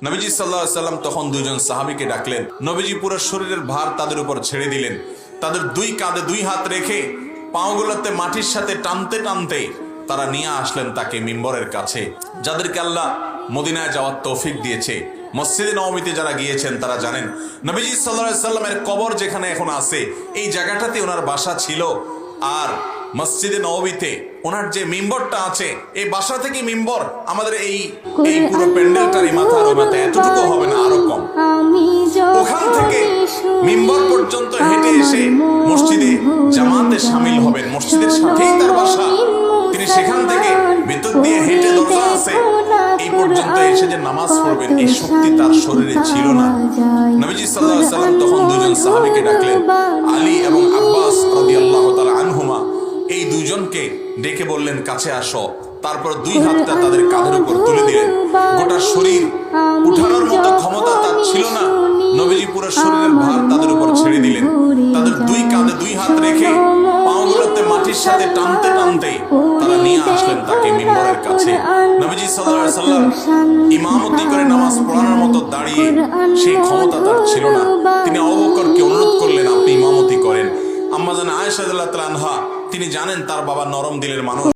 নবীজি সাল্লাল্লাহু আলাইহি সাল্লাম তখন দুইজন সাহাবীকে ডাকলেন। নবীজি পুরো শরীরের ভার তাদের উপর ছেড়ে দিলেন। তাদের দুই কাঁধে দুই হাত রেখে পাগুলোতে মাটির সাথে টানতে টানতে তারা নিয়ে আসলেন তাকে মিম্বরের কাছে। যাদেরকে আল্লাহ মদিনায় যাওয়ার তৌফিক দিয়েছে, মসজিদে নববীতে যারা গিয়েছেন তারা জানেন নবীজি সাল্লাল্লাহু আলাইহি সাল্লামের কবর যেখানে এখন আছে এই জায়গাটাতে ওনার বাসা ছিল। আর মসজিদে নববীতে ওনার যে মিম্বরটা আছে এই বাসা থেকে মিম্বর আমাদের এই পুরো প্যান্ডেলটার মাথার মাথা এতটুকু হবে না, আরো কম। ওখান থেকে মিম্বর পর্যন্ত হেঁটে এসে মসজিদে জামাতে শামিল হবেন, মসজিদের সাথেই তার বাসা। তিনি সেখান থেকে ভিতর দিয়ে হেঁটে দরজা আছে এই পর্যন্ত এসে যে নামাজ পড়বেন এই শক্তি তার শরীরে ছিল না। নবীজি সাল্লাল্লাহু আলাইহি সাল্লাম তখন দুজন সাহাবীকে ডাকলেন, আলী এবং আব্বাস রাদিয়াল্লাহু তাআলা আনহুমা। এই দুজনকে ডেকে বললেন কাছে আসো। তারপর দুই হাতটা তাদের কাঁধের উপর তুলে দিলেন। গোটা শরীর উঠানোর মতো ক্ষমতা তার ছিল না। নবীজি পুরো শরীরের ভার তাদের উপর ছেড়ে দিলেন। তাদের দুই কাঁধে দুই হাত রেখে পাগুলোতে মাটির সাথে টানতে টানতে তারা নিয়ে আসলেন তাকে মিম্বরের কাছে। নবীজি সাল্লাল্লাহু আলাইহি সাল্লাম ইমামতি করে নামাজ পড়ানোর মতো দাঁড়িয়ে সেই ক্ষমতা তার ছিল না। তিনি আবু বকরকে অনুরোধ করলেন আপনি ইমামতি করেন। আম্মা জান আয়েশা রাদিয়াল্লাহু তাআলা আনহা তিনি জানেন তার বাবা নরম দিলের মানুষ।